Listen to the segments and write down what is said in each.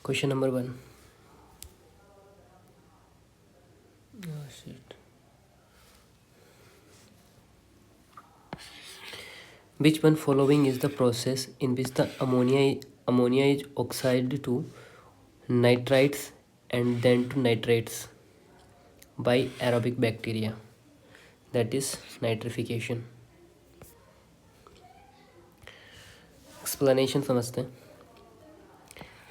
Question number 1. Oh shit. Which one following is the process in which the ammonia is oxidized to nitrites and then to nitrates by aerobic bacteria? That is nitrification. Explanation समझते हैं.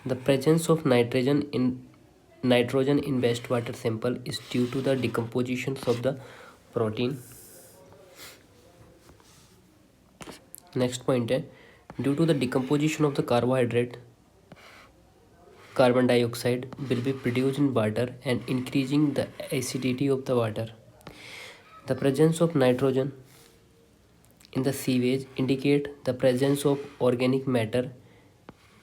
The presence of nitrogen in wastewater sample is due to the decomposition of the protein. Next point है, due to the decomposition of the carbohydrate, carbon dioxide will be produced in water and increasing the acidity of the water. The presence of nitrogen in the sewage indicate the presence of organic matter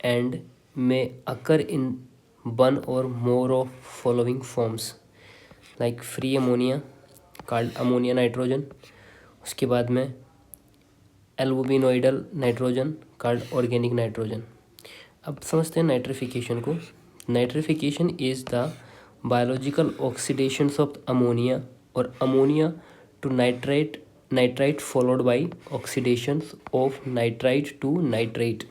and may occur in one or more of following forms like free ammonia called ammonia nitrogen, उसके बाद में albuminoidal nitrogen called organic nitrogen. अब समझते हैं nitrification को. Nitrification is the biological oxidation of ammonia और ammonia to nitrite followed by oxidation of nitrite to nitrate.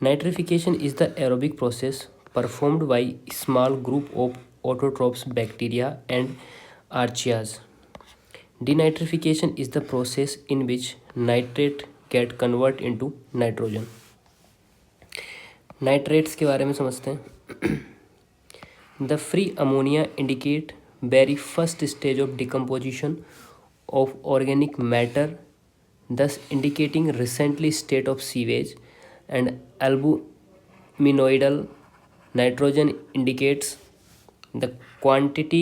Nitrification is the aerobic process performed by small group of autotrophs bacteria and archaeas. Denitrification is the process in which nitrate get convert into nitrogen. Nitrates के बारे में समझते हैं. The free ammonia indicate very first stage of decomposition of organic matter, thus indicating recently state of sewage, and albuminoidal nitrogen indicates the quantity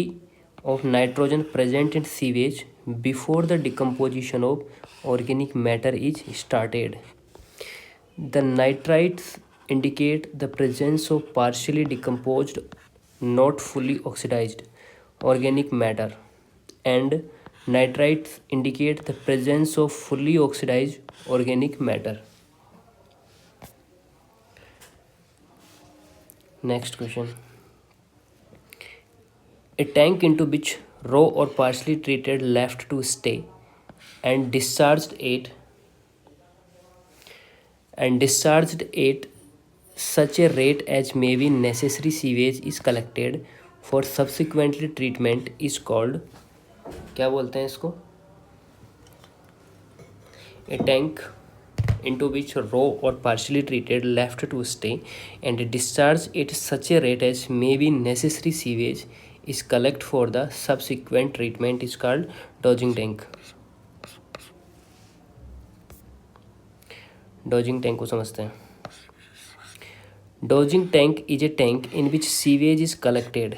of nitrogen present in sewage before the decomposition of organic matter is started. The nitrites indicate the presence of partially decomposed, not fully oxidized organic matter, and nitrites indicate the presence of fully oxidized organic matter. Next question. A tank into which raw or partially treated left to stay and discharged at such a rate as may be necessary sewage is collected for subsequently treatment is called, क्या बोलते हैं इसको? A tank into which raw or partially treated left to stay and discharged at such a rate as may be necessary sewage is collected for the subsequent treatment is called dodging tank. Dodging tank को समझते हैं. Dodging tank is a tank in which sewage is collected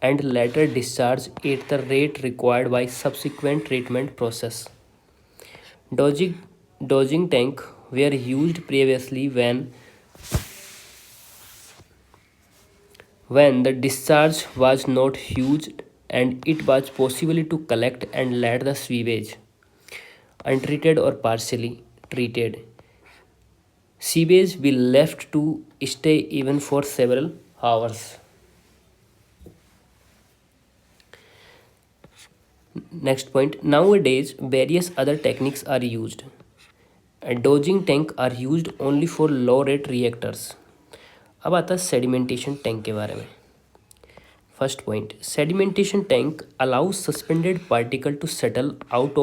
and later discharged at the rate required by subsequent treatment process. Dodging tank were used previously when the discharge was not huge and it was possible to collect and let the sewage, untreated or partially treated sewage, be left to stay even for several hours. Next point. Nowadays, various other techniques are used. A dodging tank are used only for low rate reactors. अब आता है sedimentation tank के बारे में. First point. Sedimentation tank allows suspended particle to settle out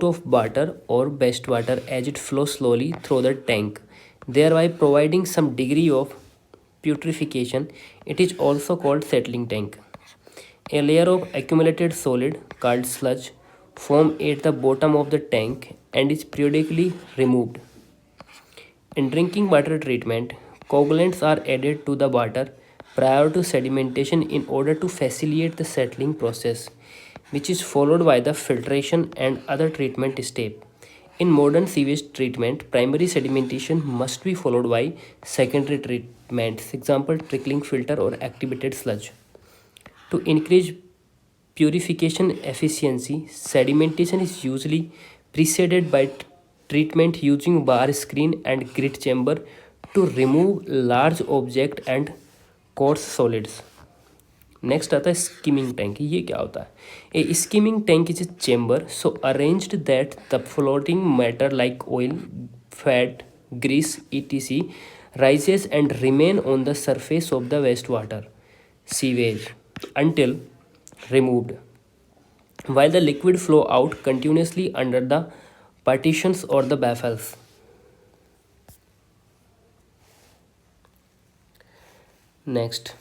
of water or wastewater as it flows slowly through the tank, thereby providing some degree of putrefaction. It is also called settling tank. A layer of accumulated solid called sludge forms at the bottom of the tank and is periodically removed. In drinking water treatment, coagulants are added to the water prior to sedimentation in order to facilitate the settling process, which is followed by the filtration and other treatment steps. In modern sewage treatment, primary sedimentation must be followed by secondary treatments, example trickling filter or activated sludge. To increase purification efficiency, sedimentation is usually preceded by treatment using bar screen and grit chamber to remove large object and coarse solids. Next आता है skimming tank. ये क्या होता है? A skimming tank is a chamber so arranged that the floating matter like oil, fat, grease, etc. rises and remain on the surface of the wastewater sewage until removed, while the liquid flow out continuously under the partitions or the baffles. Next,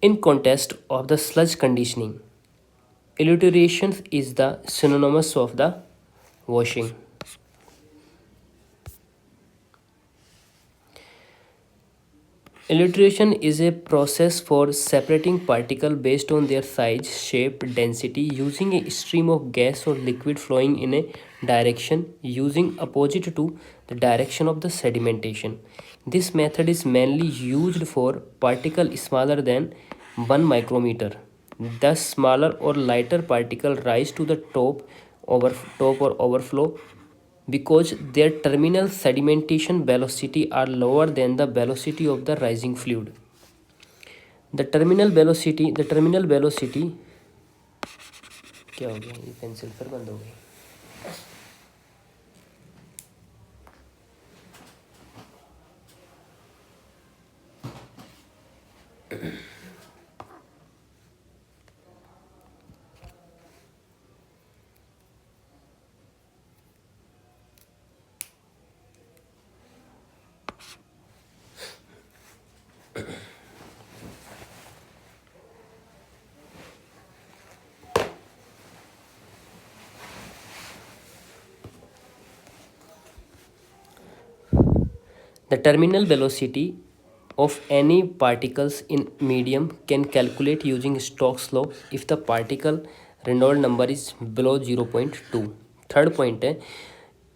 in context of the sludge conditioning, alliteration is the synonymous of the washing. Alliteration is a process for separating particles based on their size, shape, density using a stream of gas or liquid flowing in a direction using opposite to the direction of the sedimentation. This method is mainly used for particles smaller than 1 micrometer. Thus, smaller or lighter particles rise to the top or overflow because their terminal sedimentation velocity are lower than the velocity of the rising fluid. The terminal velocity क्या हो गया? ये pencil फिर बंद हो गई. The terminal velocity of any particles in medium can calculate using Stokes law if the particle Reynolds number is below 0.2. Third point है,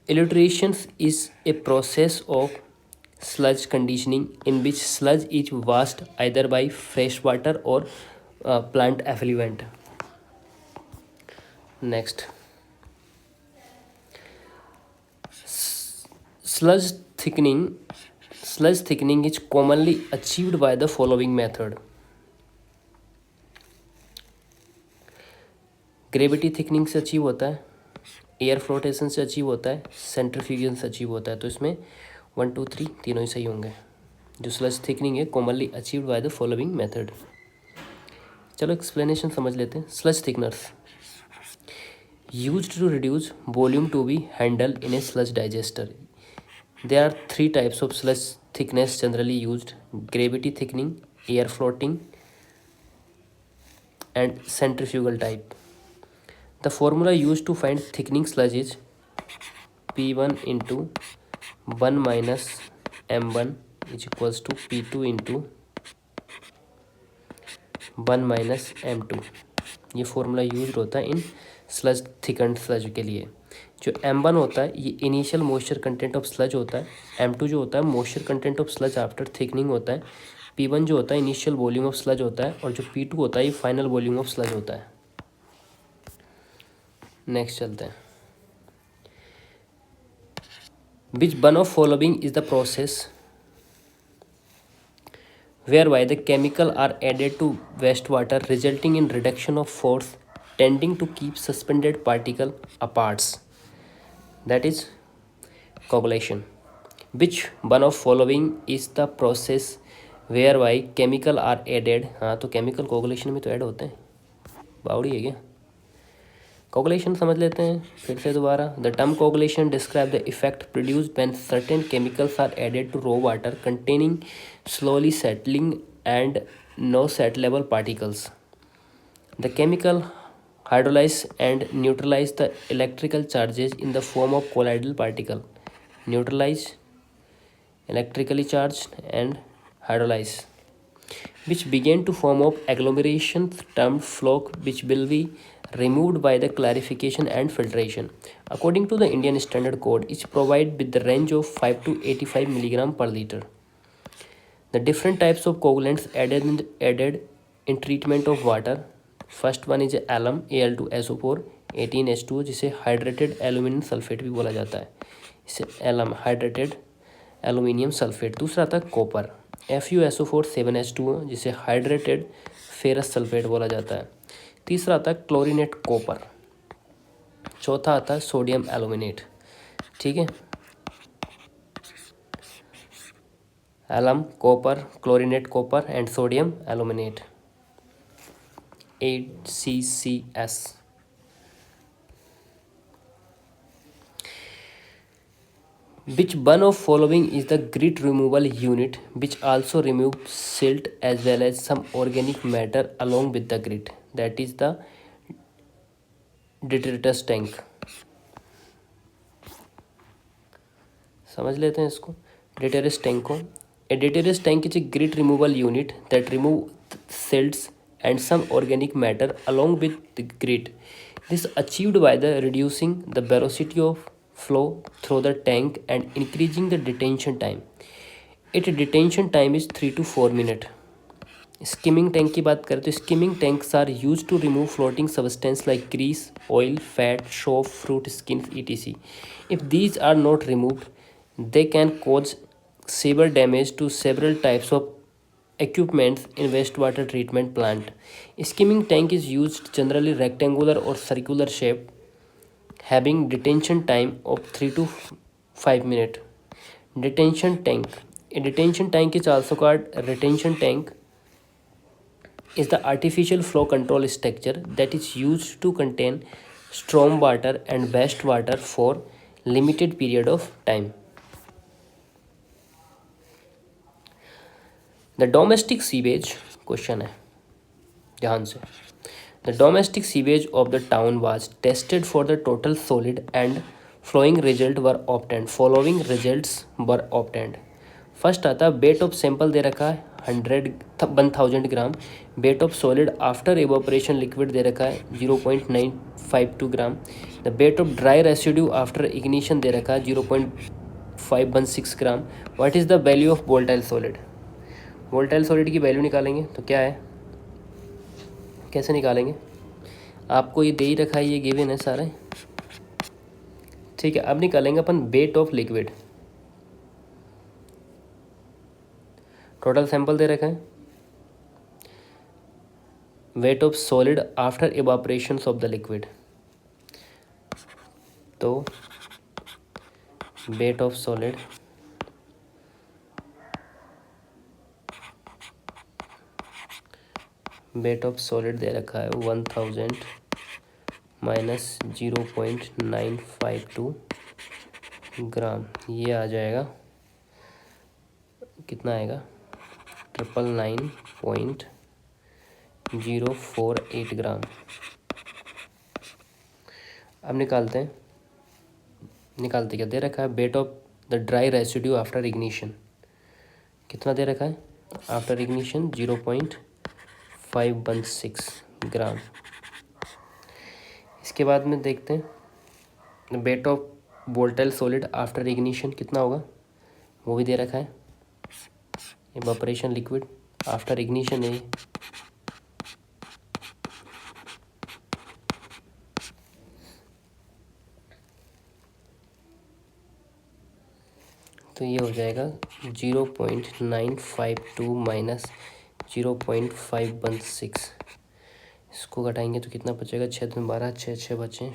alliteration is a process of sludge conditioning in which sludge is washed either by fresh water or plant effluent. Next, sludge thickening is commonly achieved by the following method. Gravity thickening से achieve होता है, air flotation से achieve होता है, सेंट्रीफ्यूजन से achieve होता है. तो इसमें 1 2 3 तीनों ही सही होंगे. जो स्लज थिकनिंग है commonly achieved by the following method. चलो एक्सप्लेनेशन समझ लेते हैं. Sludge thickeners used to reduce volume to be handled in a sludge digester. There are 3 types of sludge thickness generally used: gravity thickening, air floating, and centrifugal type. The formula used to find thickening sludge is P1 into 1 minus M1 is equals to P2 into 1 minus M2. ये formula use होता है इन sludge thickened sludge के लिए. जो M1 होता है ये initial moisture content of sludge होता है. M2 जो होता है moisture content of sludge after thickening होता है. P1 जो होता है इनिशियल वॉल्यूम ऑफ स्लज होता है. और जो P2 होता है ये फाइनल वॉल्यूम ऑफ स्लज होता है. नेक्स्ट चलते हैं. Which one of following is the process whereby the chemical are added to wastewater resulting in reduction of force tending to keep suspended particle apart? That is coagulation. Which one of following is the process whereby chemical are added? हाँ तो chemical coagulation में तो add होते हैं. बावड़ी है क्या? Coagulation समझ लेते हैं फिर से दोबारा. The term coagulation describe the effect produced when certain chemicals are added to raw water containing slowly settling and no settleable particles. The chemical hydrolyze and neutralize the electrical charges in the form of colloidal particle. Neutralize, electrically charged, and hydrolyze, which begin to form of agglomeration termed floc, which will be removed by the clarification and filtration. According to the Indian Standard Code, it provides with the range of 5 to 85 milligram per liter. The different types of coagulants added in treatment of water. First one is alum Al2SO4, 18H2O, जिसे hydrated aluminium sulphate भी बोला जाता है, इसे hydrated aluminium sulphate. दूसरा आता है copper, FeSO4 7H2O, जिसे हाइड्रेटेड फेरस सल्फेट बोला जाता है। तीसरा आता है क्लोरीनेट कॉपर। चौथा आता है सोडियम एल्यूमिनेट। ठीक है, alum copper, chlorinate copper and sodium aluminate, ACCS। Which one of following is the grit removal unit which also removes silt as well as some organic matter along with the grit? That is the detritus tank. समझ लेते हैं इसको, detritus tank को। A detritus tank is a grit removal unit that remove silts and some organic matter along with the grit. This is achieved by the reducing the velocity of flow through the tank and increasing the detention time. Its detention time is 3 to 4 minutes. Skimming tank की बात करें तो skimming tanks are use to remove floating substance like grease, oil, fat, soap, fruit skins, etc. If these are not removed, they can cause severe damage to several types of equipment in wastewater treatment plant. Skimming tank is used generally rectangular or circular shape, having detention time of 3 to 5 minutes. Detention tank. A detention tank is also called a retention tank, is the artificial flow control structure that is used to contain storm water and wastewater for limited period of time. The domestic sewage question है, ध्यान से। The domestic sewage of the town was tested for the total solid and flowing result were obtained. Following results were obtained. First आता है weight of sample दे रखा है 1000 gram. Weight of solid after evaporation liquid दे रखा है 0.952 gram. The weight of dry residue after ignition दे रखा है 0.516 gram. What is the value of volatile solid? Volatile solid की वैल्यू निकालेंगे तो क्या है, कैसे निकालेंगे? आपको ये दे ही रखा है, ये गिवन है सारे। ठीक है, अब निकालेंगे अपन weight of liquid. Total sample दे रखा है, weight of solid after evaporation of the liquid, तो वेट ऑफ सॉलिड दे रखा है 1000 माइनस 0.952 ग्राम। ये आ जाएगा, कितना आएगा? 999.048 ग्राम। अब निकालते क्या दे रखा है? Weight of the dry residue after ignition कितना दे रखा है? आफ्टर इग्निशन 0.516 ग्राम। इसके बाद में देखते हैं weight of volatile solid after ignition कितना होगा, वो भी दे रखा है। इवापोरेशन लिक्विड आफ्टर इग्निशन है, तो ये हो जाएगा 0.952 माइनस 0.516। इसको घटाएंगे तो कितना बचेगा? 6 में 12, 6 बचे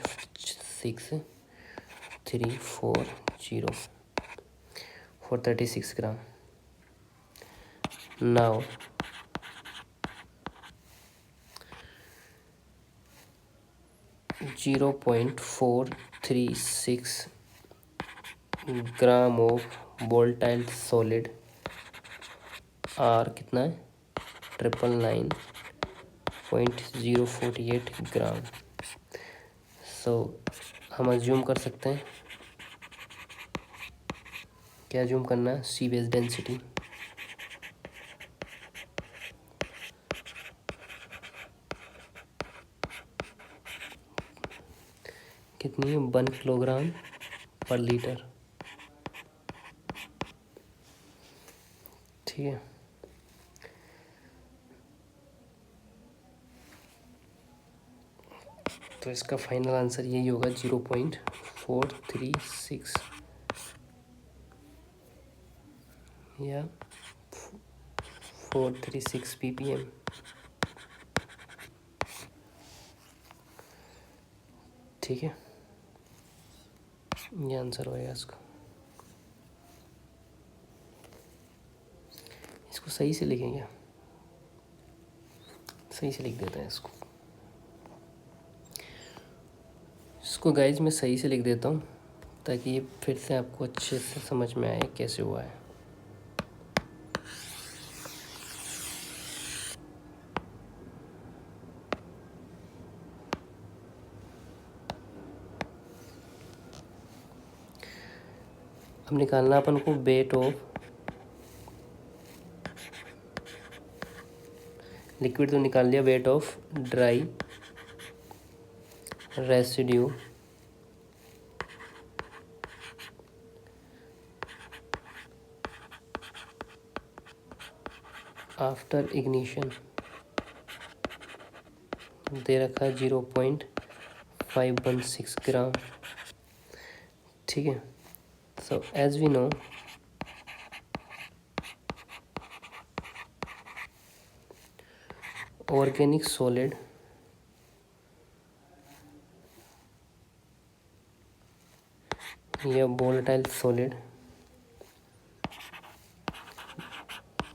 634 436 gram. Now zero 0.436 gram of volatile solid are कितना है? 999.048 ग्राम। सो हम अज्यूम कर सकते हैं, क्या अज्यूम करना है? सीवेज डेंसिटी कितनी है? 1 किलोग्राम पर लीटर। ठीक है, तो इसका फाइनल आंसर यही होगा 0.436 या 436 ppm। ठीक है, ये आंसर होएगा इसका। इसको सही से लिखेंगे, सही से लिख देते हैं इसको। गाइज मैं सही से लिख देता हूँ ताकि ये फिर से आपको अच्छे से समझ में आए कैसे हुआ है। अब निकालना अपन को वेट ऑफ लिक्विड, तो निकाल लिया। Weight of dry residue after ignition दे रखा है 0.516 ग्राम। ठीक है, so as we know organic solid या volatile solid,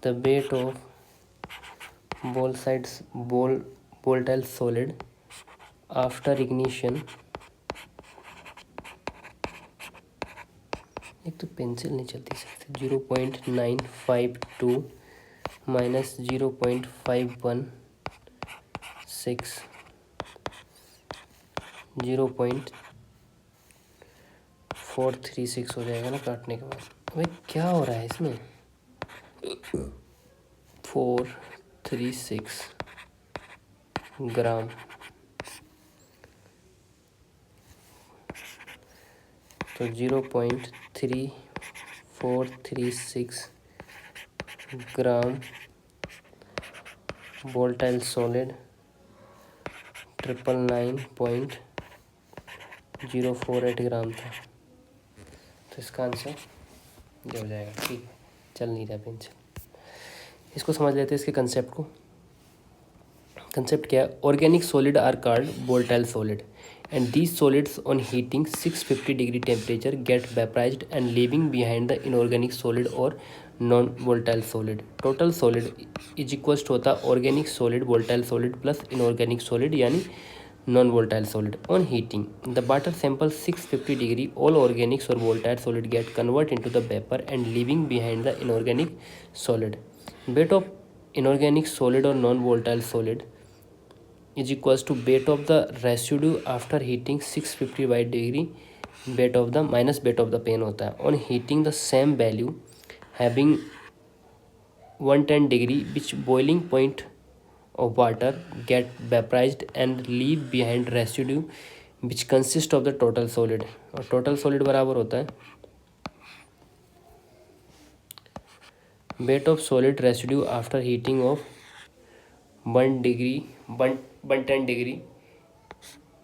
the weight of volatile solid after ignition, एक तो पेंसिल नहीं चलती सकती, 0.952 माइनस 0.516 0.436 हो जाएगा ना काटने के बाद। भाई क्या हो रहा है इसमें? 436 ग्राम, तो 0.3436 ग्राम वोल्टाइल सॉलिड 999.048 ग्राम था। तो इसका आंसर ये हो जाएगा। ठीक है, चल नहीं रहा पेंसिल। इसको समझ लेते हैं, इसके कंसेप्ट को। कंसेप्ट क्या है? Organic solid are called volatile solid and these solids on heating 650 degree temperature get vaporized and leaving behind the inorganic solid or non volatile solid. Total solid is equals to होता organic solid volatile solid plus inorganic solid यानी non volatile solid. On heating the water sample 650 degree, all organics or volatile solid get converted into the vapor and leaving behind the inorganic solid. Weight of inorganic solid or non volatile solid is equals to weight of the residue after heating 650 by degree weight of the minus weight of the pane होता है। On heating the same value having 110 degree which boiling point of water get vaporized and leave behind residue which consist of the total solid। और total solid बराबर होता है weight of solid residue after heating of 110 degree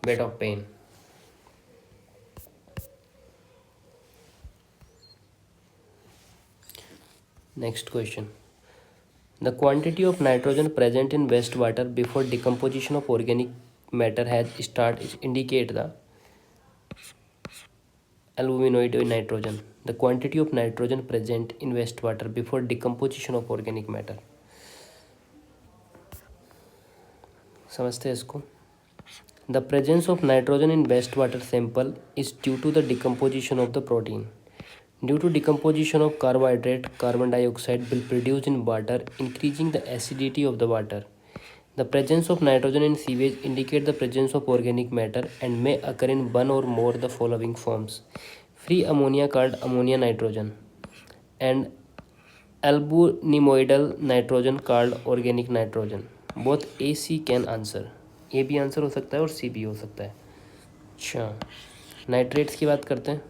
weight of pane। Next question. The quantity of nitrogen present in wastewater before decomposition of organic matter has started indicate the aluminoid nitrogen. The quantity of nitrogen present in wastewater before decomposition of organic matter. समझते हैं इसको। The presence of nitrogen in wastewater sample is due to the decomposition of the protein. Due to decomposition of carbohydrate, carbon dioxide will produce in water, increasing the acidity of the water. The presence of nitrogen in sewage indicate the presence of organic matter and may occur in one or more the following forms: free ammonia called ammonia nitrogen and albuminoidal nitrogen called organic nitrogen. Both A, C can answer. A भी answer हो सकता है और C भी हो सकता है। अच्छा, नाइट्रेट्स की बात करते हैं।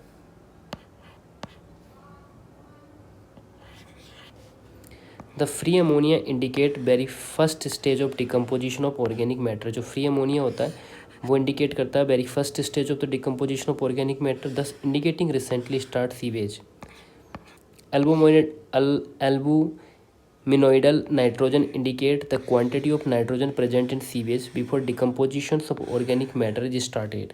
The free ammonia indicate very first stage of decomposition of organic matter. जो फ्री अमोनिया होता है वो इंडिकेट करता है very first stage of the decomposition of organic matter, thus indicating recently start sewage. Albuminoidal nitrogen indicate the quantity of nitrogen present in sewage before decomposition of organic matter is started.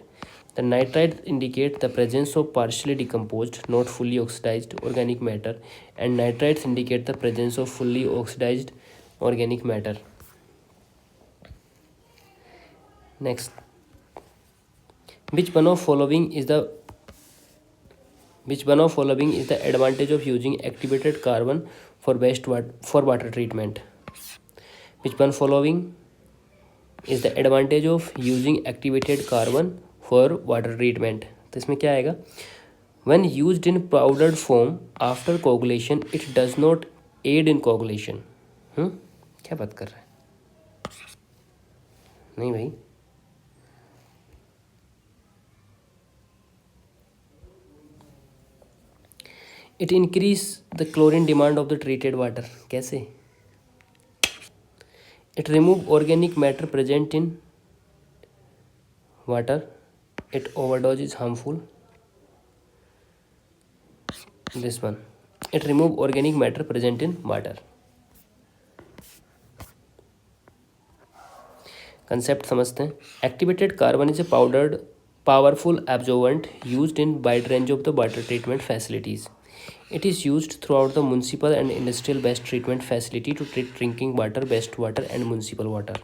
The nitrites indicate the presence of partially decomposed, not fully oxidized organic matter, and nitrites indicate the presence of fully oxidized organic matter. Next, which one of following is the advantage of using activated carbon for water treatment? Which one following is the advantage of using activated carbon for water treatment? तो इसमें क्या आएगा? When used in powdered form after coagulation, it does not aid in coagulation. क्या बात कर रहा है? नहीं भाई, it increase the chlorine demand of the treated water. कैसे? It remove organic matter present in water. It overdose is harmful. This one, it remove organic matter present in water. Concept समझते हैं। Activated carbon is a powerful absorbent used in wide range of the water treatment facilities. It is used throughout the municipal and industrial waste treatment facility to treat drinking water, wastewater, and municipal water.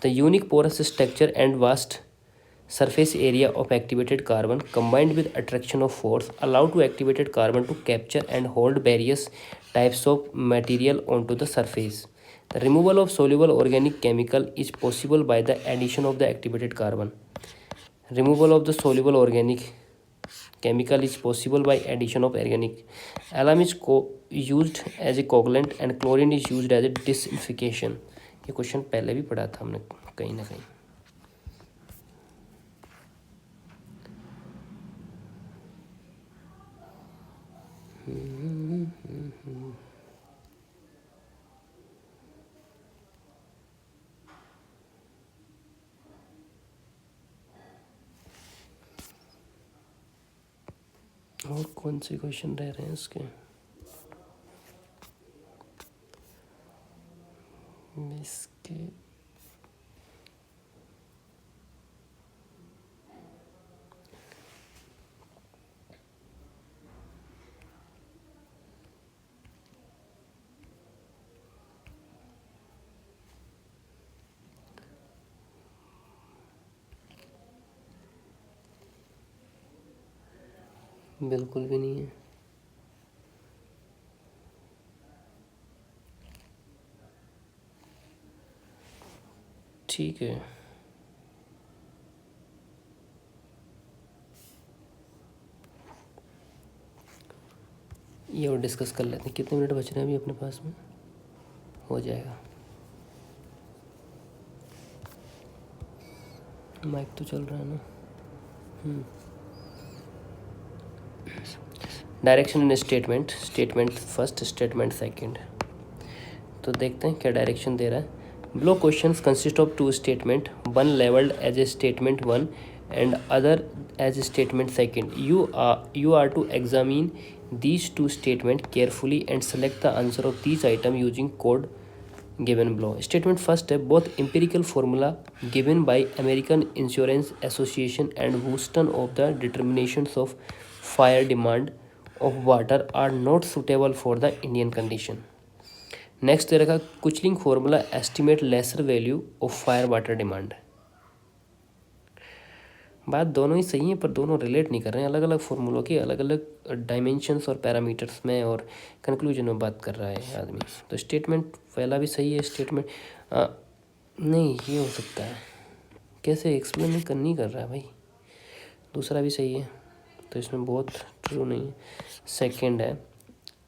The unique porous structure and vast surface area of activated carbon combined with attraction of force allow to activated carbon to capture and hold various types of material onto the surface. The removal of soluble organic chemical is possible by the addition of the activated carbon. Removal of the soluble organic chemical is possible by addition of organic. Alum is used as a coagulant and chlorine is used as a disinfection. ये question पहले भी पढ़ा था हमने कहीं ना कहीं. और कौन से क्वेश्चन रह रहे हैं इसके? बिल्कुल भी नहीं है. ठीक है, ये और डिस्कस कर लेते हैं. कितने मिनट बच रहे हैं अभी अपने पास में? हो जाएगा. माइक तो चल रहा है ना. Direction in statement first, statement second. तो देखते हैं क्या डायरेक्शन दे रहा है. Below questions consist of two statements, one labeled as a statement 1 and other as a statement second. You are to examine these two statements carefully and select the answer of these items using code given below. Statement first है, both empirical formula given by American Insurance Association and Houston of the determinations of fire demand of water are not suitable for the Indian condition. Next दे रखा Kuichling formula estimate lesser value of fire water demand. बात दोनों ही सही है पर दोनों relate नहीं कर रहे हैं. अलग अलग फार्मूलों के अलग अलग डायमेंशंस और पैरामीटर्स में और कंक्लूजन में बात कर रहा है आदमी. तो स्टेटमेंट पहला भी सही है. स्टेटमेंट नहीं ये हो सकता है. कैसे एक्सप्लेन नहीं कर रहा है भाई. दूसरा भी सही है तो इसमें बहुत ट्रू नहीं है. सेकेंड है,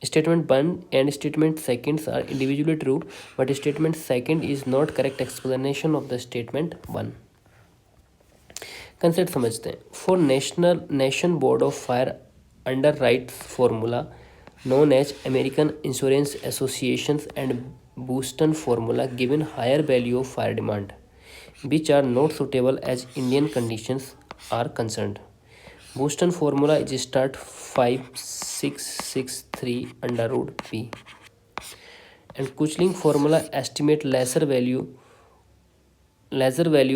statement 1 and statement seconds are individually true, but statement second is not correct explanation of the statement 1. Concept समझते हैं. For nation board of fire under right formula known as American Insurance Associations and Booston formula given higher value of fire demand, which are not suitable as Indian conditions are concerned. Booston formula is start 5663 under root P, and Kuchling formula estimate lesser value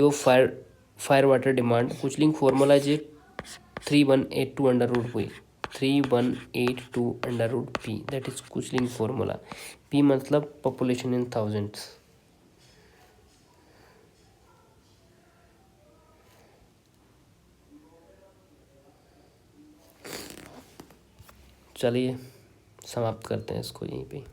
of fire water demand. Kuchling formula is 3182 under root P. 3182 under root P, that is Kuchling formula. P मतलब population in thousands. चलिए समाप्त करते हैं इसको यहीं पे.